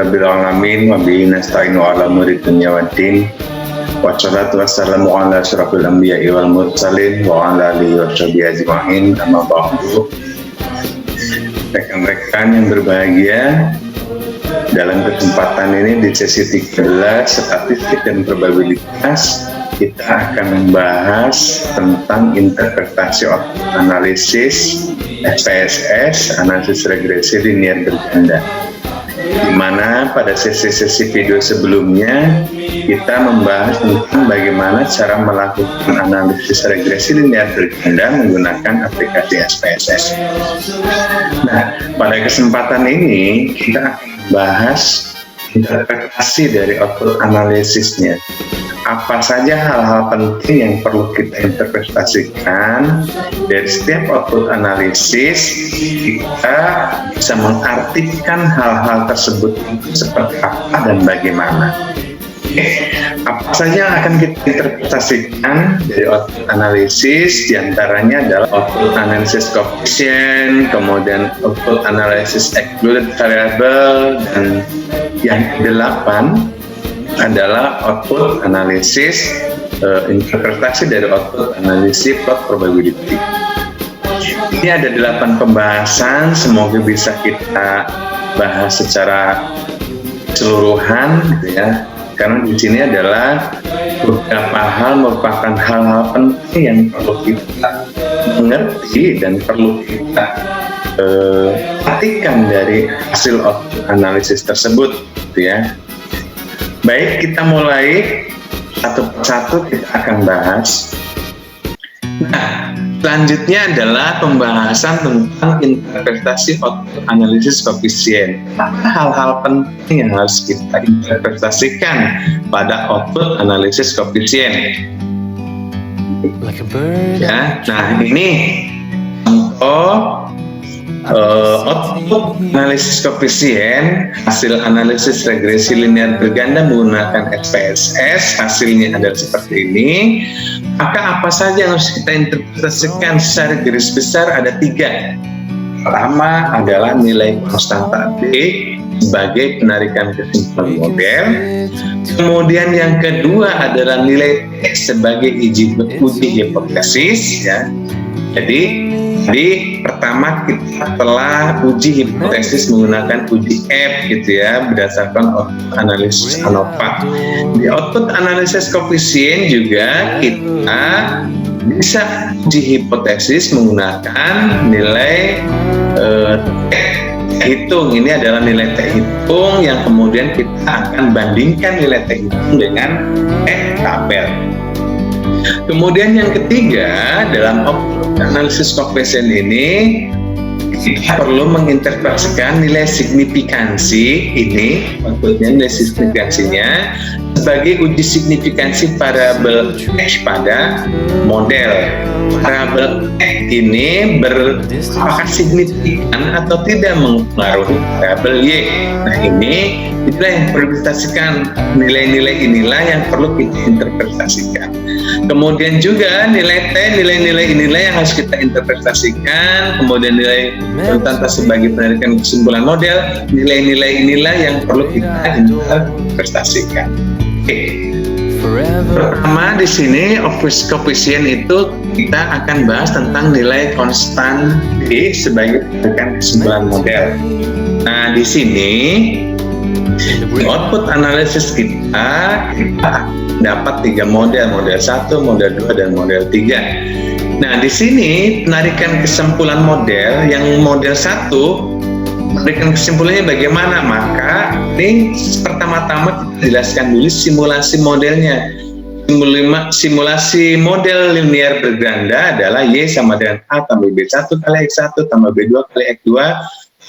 rabbil alamin wa bihi nasta'inu ala umuri dunya waddin. Wassalatu wassalamu ala asyrafil anbiya'i wal mursalin wa ala alihi wa sahbihi ajma'in. Amma ba'du. Rekan-rekan yang berbahagia, dalam kesempatan ini di sesi 13 statistik dan probabilitas kita akan membahas tentang interpretasi analisis SPSS, analisis regresi linear berganda, di mana pada sesi-sesi video sebelumnya kita membahas tentang bagaimana cara melakukan analisis regresi linear berganda menggunakan aplikasi SPSS. Nah, pada kesempatan ini kita akan membahas interpretasi dari output analisisnya. Apa saja hal-hal penting yang perlu kita interpretasikan dari setiap output analisis, kita bisa mengartikan hal-hal tersebut seperti apa dan bagaimana. Apa saja yang akan kita interpretasikan dari output analisis? Diantaranya adalah output analysis coefficient, kemudian output analysis excluded variable, dan yang ke-8 adalah output analisis interpretasi dari output analisis plot probability. Ini ada 8 pembahasan, semoga bisa kita bahas secara keseluruhan, gitu ya. Karena di sini adalah beberapa hal merupakan hal-hal penting yang perlu kita mengerti dan perlu kita perhatikan dari hasil output analisis tersebut, gitu ya. Baik, kita mulai satu persatu kita akan bahas. Nah, selanjutnya adalah pembahasan tentang interpretasi output analisis koefisien. Apa hal-hal penting yang harus kita interpretasikan pada output analisis koefisien? Ya, nah ini contoh output analisis koefisien hasil analisis regresi linear berganda menggunakan SPSS. Hasilnya adalah seperti ini. Maka apa saja yang harus kita interpretasikan secara garis besar? Ada 3. Pertama adalah nilai konstanta B sebagai penarikan kesimpulan model. Kemudian yang kedua adalah nilai X sebagai uji hipotesis, ya. Jadi pertama kita telah uji hipotesis menggunakan uji F, gitu ya, berdasarkan output analisis ANOVA. Di output analisis koefisien juga kita bisa uji hipotesis menggunakan nilai T hitung. Ini adalah nilai T hitung yang kemudian kita akan bandingkan nilai T hitung dengan tabel. Kemudian yang ketiga, dalam output analisis koefisien ini kita perlu menginterpretasikan nilai signifikansi ini, maksudnya nilai signifikansinya sebagai uji signifikansi variabel X pada model. Variabel X ini apakah signifikan atau tidak mempengaruhi variabel Y. Nah, itulah yang perlu diinterpretasikan. Nilai-nilai inilah yang perlu kita interpretasikan. Kemudian juga nilai T, nilai-nilai inilah yang harus kita interpretasikan. Kemudian nilai konstanta sebagai penarikan kesimpulan model. Nilai-nilai inilah yang perlu kita interpretasikan. Oke. Pertama di sini koefisien itu kita akan bahas tentang nilai konstan D sebagai penarikan kesimpulan model. Nah, di sini di output analisis kita dapat 3 model 1, model 2, dan model 3. Nah, di sini penarikan kesimpulan model yang model 1, penarikan kesimpulannya bagaimana? Maka ini pertama-tama kita jelaskan dulu simulasi modelnya. Simulasi model linear berganda adalah Y sama dengan A tambah B1 kali X1 tambah B2 kali X2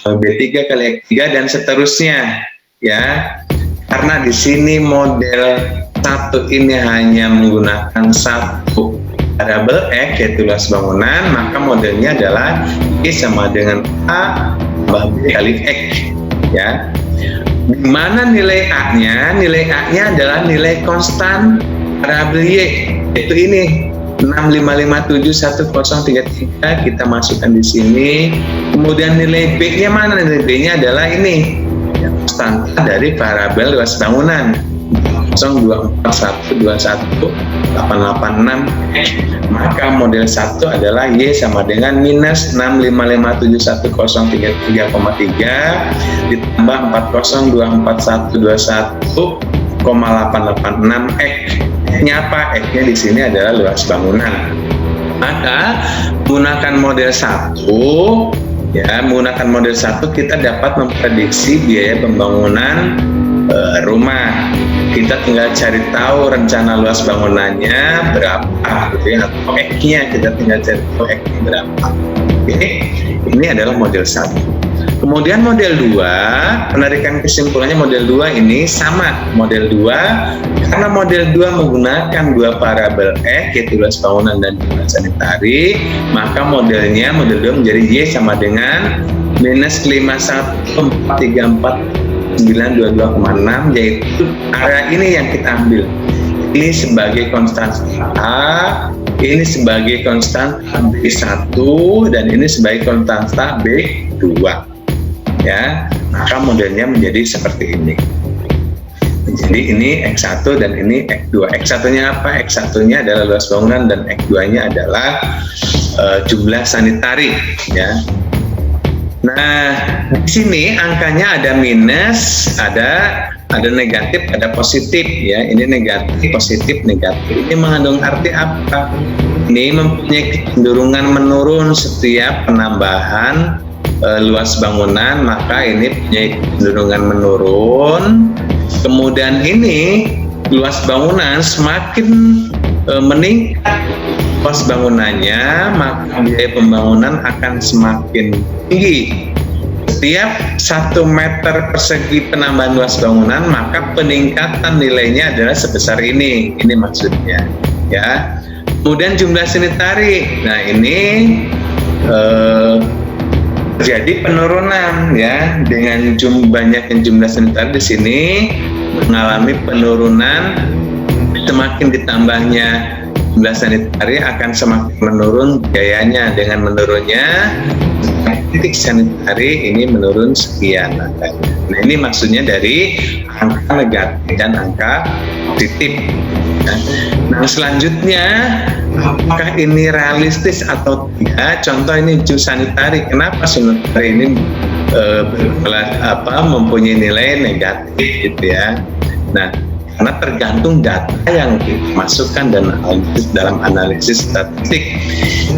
tambah B3 kali X3 dan seterusnya, ya. Karena di sini model 1 ini hanya menggunakan 1 variabel X, yaitu luas bangunan, maka modelnya adalah Y sama dengan A tambah B kali X, ya. Di mana nilai A-nya? Nilai A-nya adalah nilai konstan variabel Y, yaitu ini 6557103 kita masukkan di sini. Kemudian nilai B-nya mana? Nilai B-nya adalah ini, konstanta dari variabel luas bangunan 024121886. Maka model 1 adalah Y sama dengan minus 6557103,3 ditambah 40241121,886 X-nya apa? X-nya di sini adalah luas bangunan. Maka menggunakan model 1 menggunakan model 1 kita dapat memprediksi biaya pembangunan rumah. Kita tinggal cari tahu rencana luas bangunannya berapa gitu ya, atau X-nya kita tinggal cari tahu X-nya berapa. Oke, ini adalah model 1. Kemudian model 2, penarikan kesimpulannya model 2 ini sama model 2 karena model 2 menggunakan dua variabel X yaitu luas bangunan dan jumlah sanitari, maka model 2 menjadi Y sama dengan minus 51434,922,6, yaitu area ini yang kita ambil. Ini sebagai konstanta A, ini sebagai konstanta B1, dan ini sebagai konstanta B2. Ya, maka modelnya menjadi seperti ini. Jadi ini X1 dan ini X2. X1-nya apa? X1-nya adalah luas bangunan dan X2-nya adalah jumlah sanitari. Ya. Nah, di sini angkanya ada minus, ada negatif, ada positif. Ya, ini negatif, positif, negatif. Ini mengandung arti apa? Ini mempunyai kecenderungan menurun setiap penambahan luas bangunan, maka ini punya kecenderungan menurun. Kemudian ini luas bangunan semakin meningkat luas bangunannya, maka biaya pembangunan akan semakin tinggi. Setiap 1 meter persegi penambahan luas bangunan, maka peningkatan nilainya adalah sebesar ini. Ini maksudnya, ya. Kemudian jumlah sanitari. Nah, ini terjadi penurunan, ya, dengan banyaknya jumlah sanitari di sini mengalami penurunan. Semakin ditambahnya jumlah sanitari akan semakin menurun biayanya. Dengan menurunnya titik sanitari ini menurun sekian angkanya. Nah, ini maksudnya dari angka negatif dan angka positif. Nah, selanjutnya apakah ini realistis atau tidak? Contoh ini jumlah sanitari. Kenapa sanitari ini mempunyai nilai negatif gitu ya? Nah, karena tergantung data yang dimasukkan dalam analisis statistik.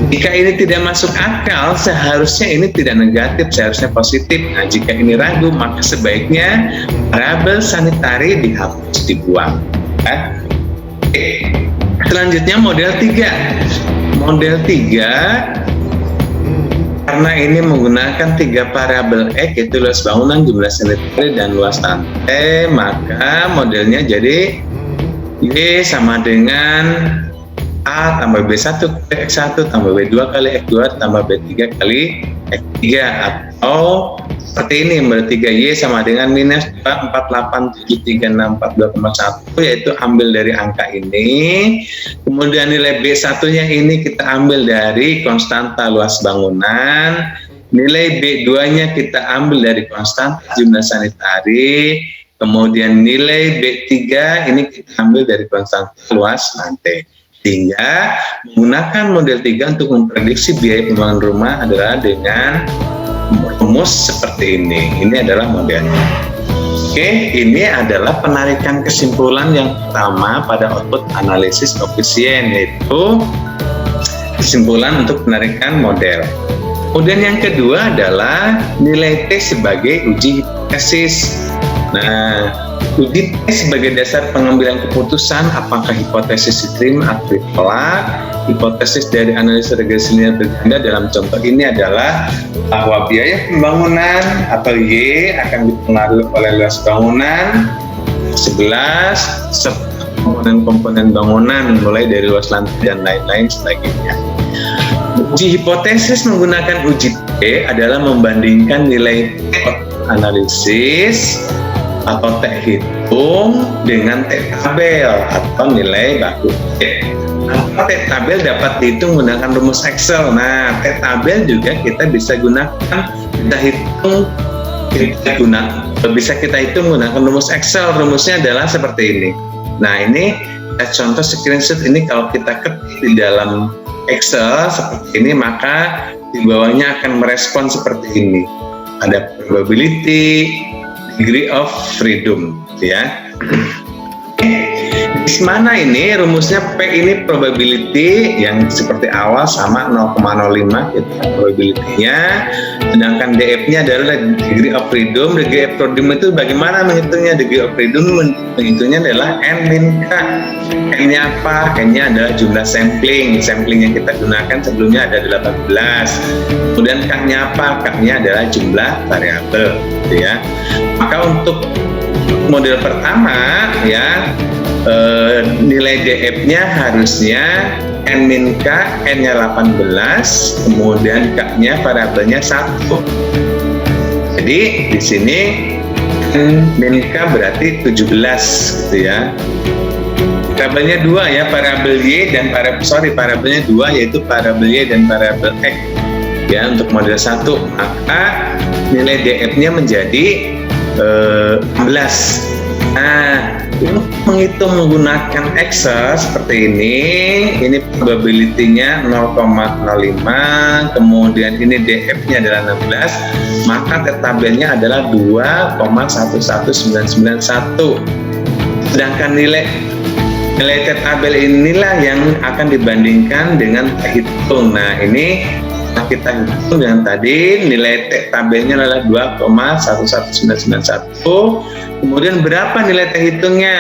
Jika ini tidak masuk akal, seharusnya ini tidak negatif, seharusnya positif. Nah, jika ini ragu, maka sebaiknya variabel sanitari dihapus, dibuang. Ya. Selanjutnya model 3. Model 3 karena ini menggunakan 3 variabel X yaitu luas bangunan, jumlah sanitari, dan luas lantai, maka modelnya jadi Y sama dengan A tambah B1 kali X1 tambah B2 kali X2 tambah B3 kali X3, atau seperti ini, model 3Y sama dengan minus 4873642,1, yaitu ambil dari angka ini. Kemudian nilai B1-nya ini kita ambil dari konstanta luas bangunan. Nilai B2-nya kita ambil dari konstanta jumlah sanitari. Kemudian nilai B3 ini kita ambil dari konstanta luas lantai. Sehingga menggunakan model 3 untuk memprediksi biaya pembangunan rumah adalah dengan rumus seperti ini. Ini adalah modelnya. Oke, ini adalah penarikan kesimpulan yang pertama pada output analisis koefisien, yaitu kesimpulan untuk penarikan model. Kemudian yang kedua adalah nilai T sebagai uji hipotesis. Nah, uji T sebagai dasar pengambilan keputusan apakah hipotesis diterima atau ditolak. Hipotesis dari analisis regresi linear berganda dalam contoh ini adalah bahwa biaya pembangunan atau Y akan dipengaruhi oleh luas bangunan 11 serta komponen-komponen bangunan mulai dari luas lantai dan lain-lain sebagainya. Uji hipotesis menggunakan uji T adalah membandingkan nilai T analisis atau T hitung dengan T tabel atau nilai baku T. T tabel dapat dihitung menggunakan rumus Excel. Nah, T tabel juga kita bisa gunakan, kita hitung bisa kita hitung menggunakan rumus Excel. Rumusnya adalah seperti ini. Nah, ini contoh screenshot ini kalau kita ketik di dalam Excel seperti ini, maka di bawahnya akan merespon seperti ini. Ada probability, degree of freedom, ya. Di mana ini rumusnya P ini probability yang seperti awal sama 0,05 itu probability-nya, sedangkan DF-nya adalah degree of freedom. Degree of freedom itu bagaimana menghitungnya? Degree of freedom menghitungnya adalah N min K. N-nya apa? N-nya adalah jumlah sampling. Sampling yang kita gunakan sebelumnya ada 18. Kemudian K-nya apa? K-nya adalah jumlah variabel, gitu ya. Maka untuk model pertama, ya, nilai DF-nya harusnya N min K, N-nya 18, kemudian K-nya variabelnya 1. Jadi di sini N min K berarti 17, gitu ya. Variabelnya 2 ya, variabel Y dan variabelnya 2, yaitu variabel Y dan variabel X. Ya, untuk model 1, maka nilai DF-nya menjadi 16. Nah, menghitung menggunakan Excel seperti ini probability-nya 0,05, kemudian ini DF-nya adalah 16, maka tabelnya adalah 2,11991. Sedangkan nilai tabel inilah yang akan dibandingkan dengan hitung. Nah, ini kita hitung dengan tadi nilai tabelnya adalah 2,11991. Kemudian berapa nilai T hitungnya?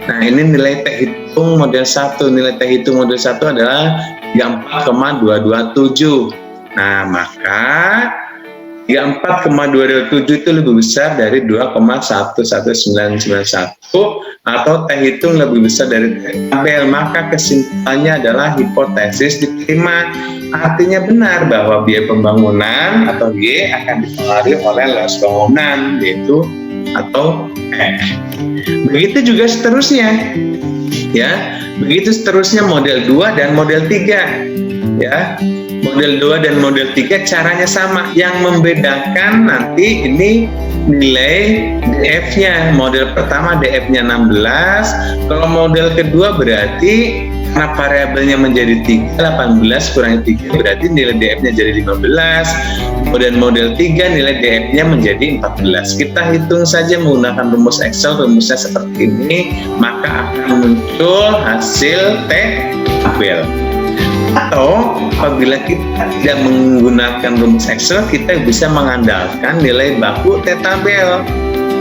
Nah, ini nilai T hitung model 1. Nilai T hitung model 1 adalah 34,227. Nah, maka 34,227 itu lebih besar dari 2,11991 atau T hitung lebih besar dari T tabel. Maka kesimpulannya adalah hipotesis diterima. Artinya benar bahwa biaya pembangunan atau Y akan dipengaruhi oleh loss bangunan, yaitu atau F. Begitu juga seterusnya, ya. Begitu seterusnya model 2 dan model 3, ya. Model 2 dan model 3 caranya sama. Yang membedakan nanti ini nilai DF-nya. Model pertama DF-nya 16, kalau model kedua berarti karena variabelnya menjadi 3, 18 kurangi 3 berarti nilai DF-nya jadi 15. Kemudian model 3 nilai DF-nya menjadi 14. Kita hitung saja menggunakan rumus Excel. Rumusnya seperti ini, maka akan muncul hasil T tabel. Atau apabila kita tidak menggunakan rumus Excel, kita bisa mengandalkan nilai baku T tabel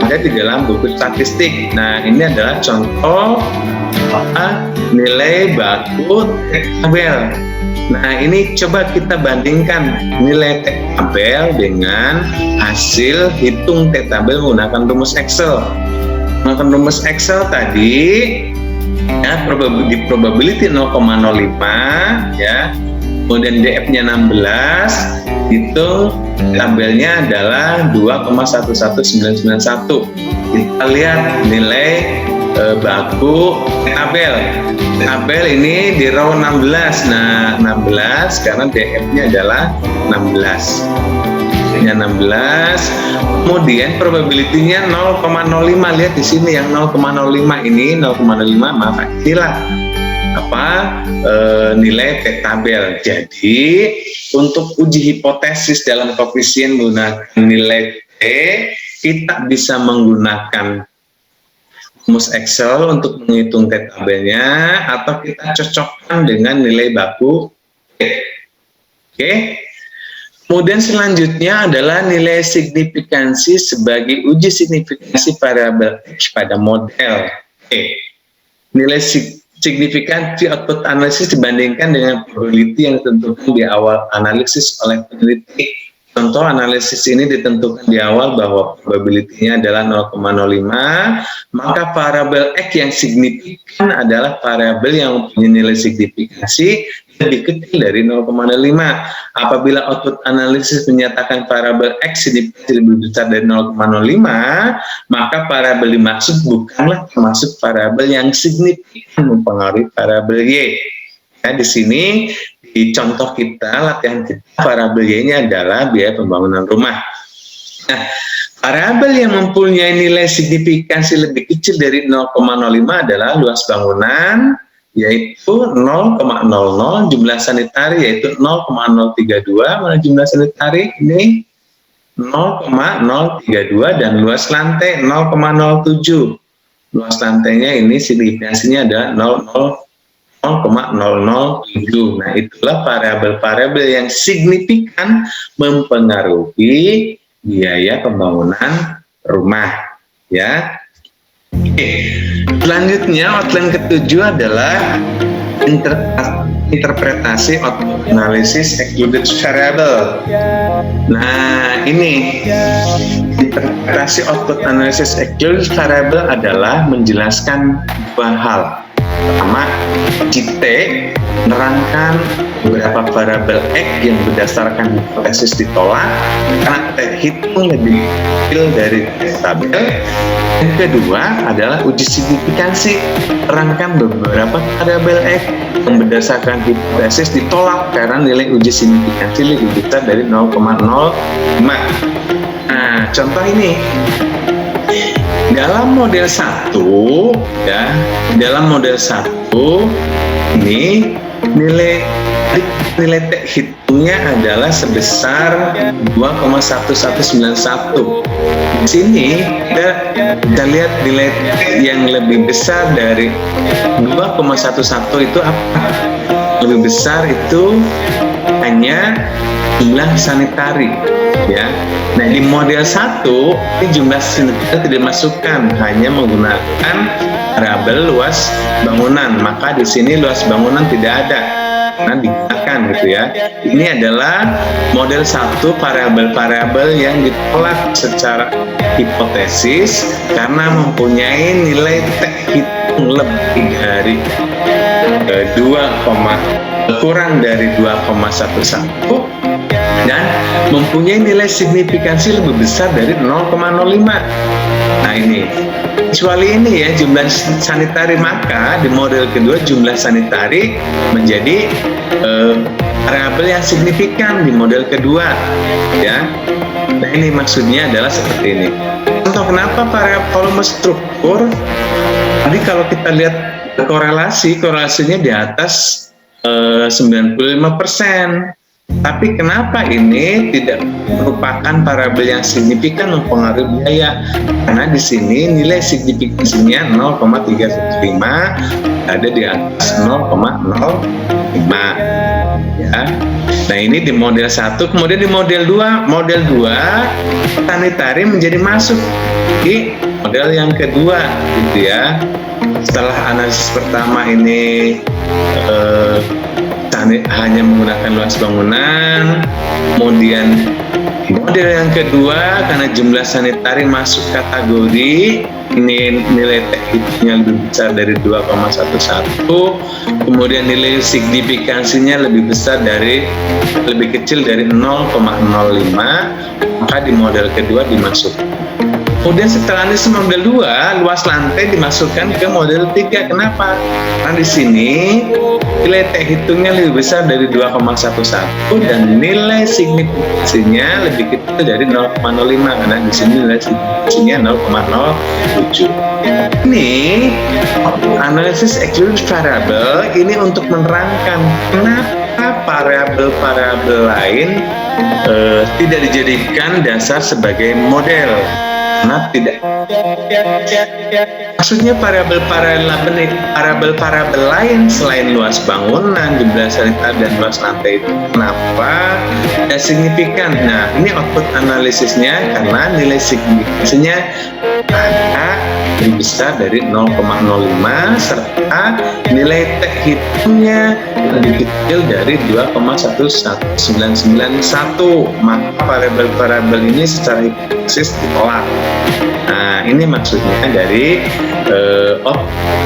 ada di dalam buku statistik. Nah, ini adalah contoh nilai baku T tabel. Nah, ini coba kita bandingkan nilai T tabel dengan hasil hitung T tabel menggunakan rumus Excel. Menggunakan rumus Excel tadi, ya, probability 0,05, ya, kemudian DF-nya 16, itu tabelnya adalah 2,11991. Kita lihat nilai baku tabel. Tabel ini di row 16. Nah, 16 karena DF-nya adalah 16. Nya 16. Kemudian probability-nya 0,05. Lihat di sini yang 0,05 ini 0,05, maaf, inilah nilai T tabel. Jadi untuk uji hipotesis dalam koefisien menggunakan nilai T, kita bisa menggunakan rumus Excel untuk menghitung T tabelnya, atau kita cocokkan dengan nilai baku T. Oke. Kemudian selanjutnya adalah nilai signifikansi sebagai uji signifikansi variabel X pada model E. Nilai signifikansi output analisis dibandingkan dengan probability yang ditentukan di awal analisis oleh peneliti. Contoh analisis ini ditentukan di awal bahwa probability-nya adalah 0,05, maka variabel X yang signifikan adalah variabel yang mempunyai nilai signifikasi lebih kecil dari 0,05. Apabila output analisis menyatakan variabel X lebih besar dari 0,05, maka variabel dimaksud bukanlah termasuk variabel yang signifikan mempengaruhi variabel Y. Ya, di sini di contoh kita, latihan kita, variabel Y-nya adalah biaya pembangunan rumah. Nah, variabel yang mempunyai nilai signifikansi lebih kecil dari 0,05 adalah luas bangunan, yaitu 0,00, jumlah sanitari yaitu 0,032, mana jumlah sanitari ini 0,032, dan luas lantai 0,07. Luas lantainya ini signifikansinya adalah 0,007. Nah, itulah variabel-variabel yang signifikan mempengaruhi biaya pembangunan rumah, ya. Oke. Selanjutnya, outline ketujuh adalah interpretasi output analysis excluded variable. Nah, ini interpretasi output analysis excluded variable adalah menjelaskan dua hal. Pertama, kita menerangkan beberapa variabel X yang berdasarkan hipotesis ditolak karena hitung lebih kecil dari tabel. Yang kedua adalah uji signifikansi, terangkan beberapa variabel X yang berdasarkan hipotesis ditolak karena nilai uji signifikansi lebih besar dari 0,05. Nah, contoh ini. Dalam model 1, ya, dalam model 1 ini nilai T hitungnya adalah sebesar 2,1191. Di sini kita lihat nilai T yang lebih besar dari 2,11 itu apa? Lebih besar itu hanya jumlah sanitari, ya. Nah, di model 1 ini jumlah sanitari tidak dimasukkan, hanya menggunakan variabel luas bangunan, maka di sini luas bangunan tidak ada karena digunakan, gitu ya. Ini adalah model 1, variabel-variabel yang ditolak secara hipotesis karena mempunyai nilai T hitung lebih dari kurang dari 2,11 dan mempunyai nilai signifikansi lebih besar dari 0,05. Nah, ini kecuali ini ya jumlah sanitari, maka di model kedua jumlah sanitari menjadi variabel yang signifikan di model kedua, ya. Nah, ini maksudnya adalah seperti ini. Contoh kenapa variabel volume struktur tadi kalau kita lihat korelasinya di atas 95%. Tapi kenapa ini tidak merupakan variabel yang signifikan mempengaruhi biaya? Karena di sini nilai signifikansinya 0,315 ada di atas 0,05, ya. Nah, ini di model 1. Kemudian di model 2 sanitari menjadi masuk di model yang kedua, gitu ya. Setelah analisis pertama ini hanya menggunakan luas bangunan, kemudian model yang kedua karena jumlah sanitari masuk kategori ini nilai T hitungnya lebih besar dari 2,11, kemudian nilai signifikansinya lebih kecil dari 0,05, maka di model kedua dimasukkan. Kemudian setelah analisis model 2, luas lantai dimasukkan ke model 3. Kenapa? Karena di sini nilai T hitungnya lebih besar dari 2,11 dan nilai signifikansinya lebih kecil dari 0,05 karena di sini nilai signifikansinya 0,07. Ini analisis excluded variable ini untuk menerangkan kenapa variabel-variabel lain tidak dijadikan dasar sebagai model. Karena tidak, maksudnya variabel-variabel lain selain luas bangunan, jumlah sanitari dan luas lantai itu kenapa tidak signifikan? Nah, ini output analisisnya karena nilai signifikansinya ada lebih besar dari 0,05 serta nilai T hitungnya lebih kecil dari 2,1191, maka variabel-variabel ini secara hipotesis ditolak. Nah, ini maksudnya dari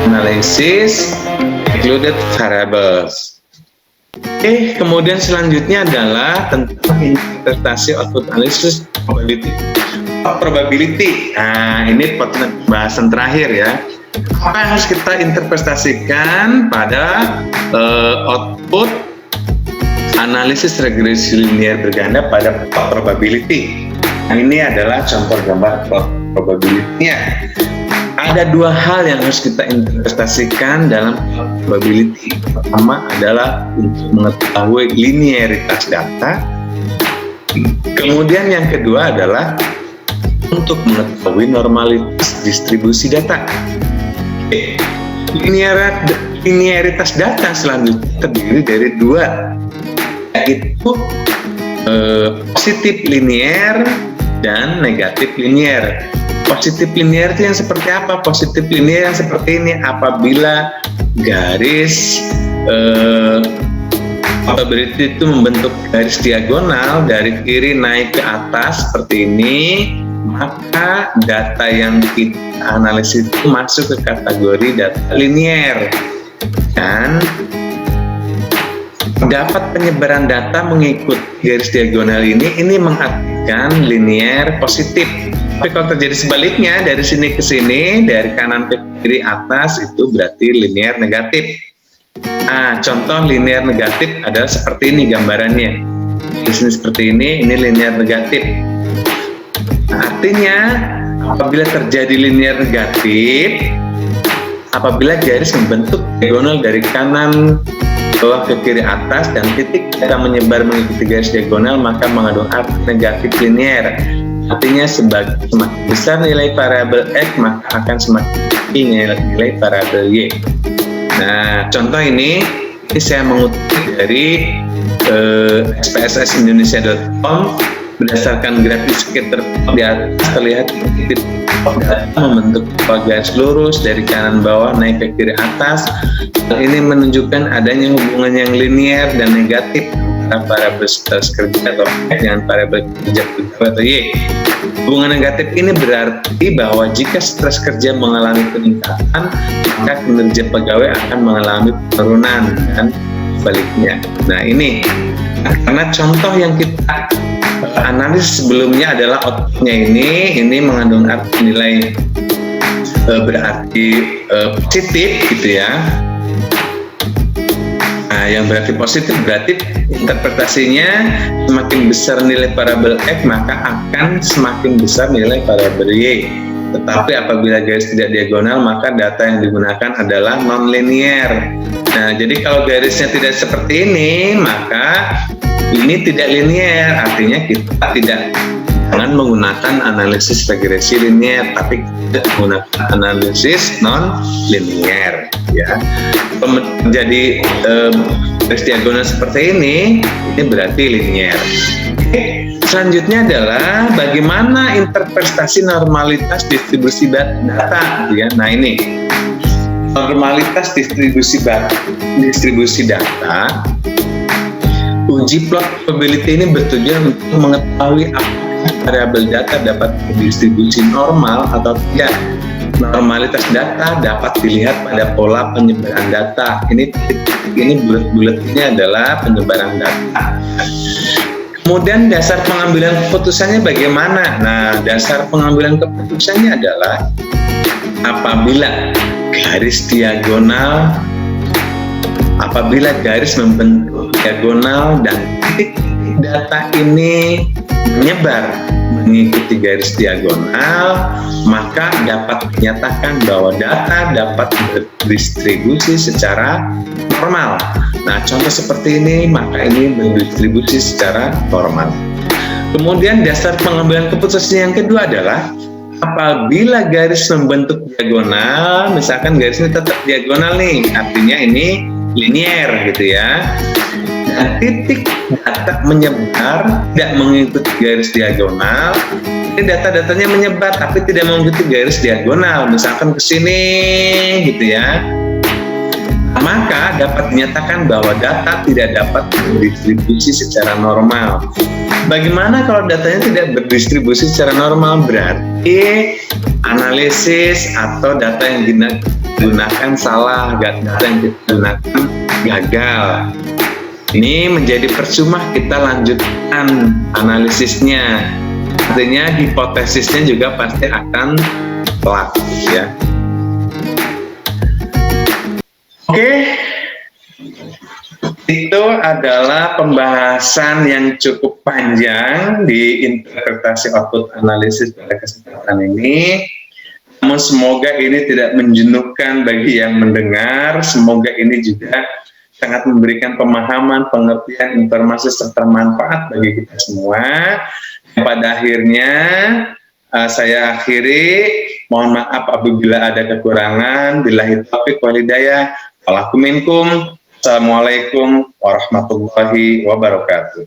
analysis included variables. Oke, kemudian selanjutnya adalah tentang interpretasi output analysis probability. Nah, ini pembahasan terakhir ya. Apa yang harus kita interpretasikan pada output analisis regresi linear berganda pada probability? Nah, ini adalah contoh gambar probability-nya. Ada dua hal yang harus kita investasikan dalam probability. Pertama adalah untuk mengetahui linearitas data. Kemudian yang kedua adalah untuk mengetahui normalitas distribusi data. Linearitas data selanjutnya terdiri dari dua, yaitu positif linear dan negatif linear. Positif linear itu yang seperti apa? Positif linear yang seperti ini, apabila garis probability itu membentuk garis diagonal dari kiri naik ke atas seperti ini, maka data yang kita analisis itu masuk ke kategori data linear. Dan dapat penyebaran data mengikut garis diagonal ini mengartikan linear positif. Tapi kalau terjadi sebaliknya, dari sini ke sini, dari kanan ke kiri atas, itu berarti linear negatif. Nah, contoh linear negatif adalah seperti ini gambarannya. Di sini seperti ini linear negatif. Nah, artinya apabila terjadi linear negatif, apabila garis membentuk diagonal dari kanan bawah ke kiri atas dan titik data menyebar mengikuti garis diagonal, maka mengandung arti negatif linear. Artinya semakin besar nilai variabel X, maka akan semakin tinggi nilai variabel Y. Nah, contoh ini saya mengutip dari spssindonesia.com. Berdasarkan grafik skater di atas terlihat titik data membentuk garis lurus dari kanan bawah naik ke kiri atas. Hal ini menunjukkan adanya hubungan yang linear dan negatif antara variabel stres kerja atau X dengan variabel kerja atau Y. Hubungan negatif ini berarti bahwa jika stres kerja mengalami peningkatan, maka kinerja pegawai akan mengalami penurunan dan sebaliknya. Nah, ini karena contoh yang kita analisis sebelumnya adalah outputnya ini mengandung arti nilai berarti positif gitu ya. Nah, yang berarti positif berarti interpretasinya semakin besar nilai variabel X, maka akan semakin besar nilai variabel Y. Tetapi apabila garis tidak diagonal, maka data yang digunakan adalah non-linear. Nah, jadi kalau garisnya tidak seperti ini, maka ini tidak linear. Artinya kita jangan menggunakan analisis regresi linear, tapi kita menggunakan analisis non-linear. Ya, menjadi garis diagonal seperti ini berarti linear. Selanjutnya adalah bagaimana interpretasi normalitas distribusi data. Ya, nah ini normalitas distribusi data. Uji plot probability ini bertujuan untuk mengetahui apakah variabel data dapat berdistribusi normal atau tidak. Normalitas data dapat dilihat pada pola penyebaran data. Ini bulat-bulat ini adalah penyebaran data. Kemudian dasar pengambilan keputusannya bagaimana? Nah, dasar pengambilan keputusannya adalah apabila garis membentuk diagonal dan titik data ini menyebar mengikuti garis diagonal, maka dapat dinyatakan bahwa data dapat berdistribusi secara normal. Nah, contoh seperti ini, maka ini berdistribusi secara normal. Kemudian dasar pengambilan keputusan yang kedua adalah apabila garis membentuk diagonal, misalkan garis ini tetap diagonal nih, artinya ini linear gitu ya. Dan titik data menyebar tidak mengikuti garis diagonal. Ini data-datanya menyebar tapi tidak mengikuti garis diagonal, misalkan ke sini gitu ya. Maka dapat dinyatakan bahwa data tidak dapat berdistribusi secara normal. Bagaimana kalau datanya tidak berdistribusi secara normal? Berarti analisis atau data yang digunakan salah, data yang digunakan gagal. Ini menjadi percuma kita lanjutkan analisisnya. Artinya hipotesisnya juga pasti akan telak ya. Oke. Itu adalah pembahasan yang cukup panjang di interpretasi output analisis pada kesempatan ini. Namun semoga ini tidak menjenuhkan bagi yang mendengar. Semoga ini juga sangat memberikan pemahaman, pengertian, informasi serta manfaat bagi kita semua. Pada akhirnya saya akhiri. Mohon maaf apabila ada kekurangan. Billahi taufiq wal hidayah. Walakum minkum. Assalamualaikum warahmatullahi wabarakatuh.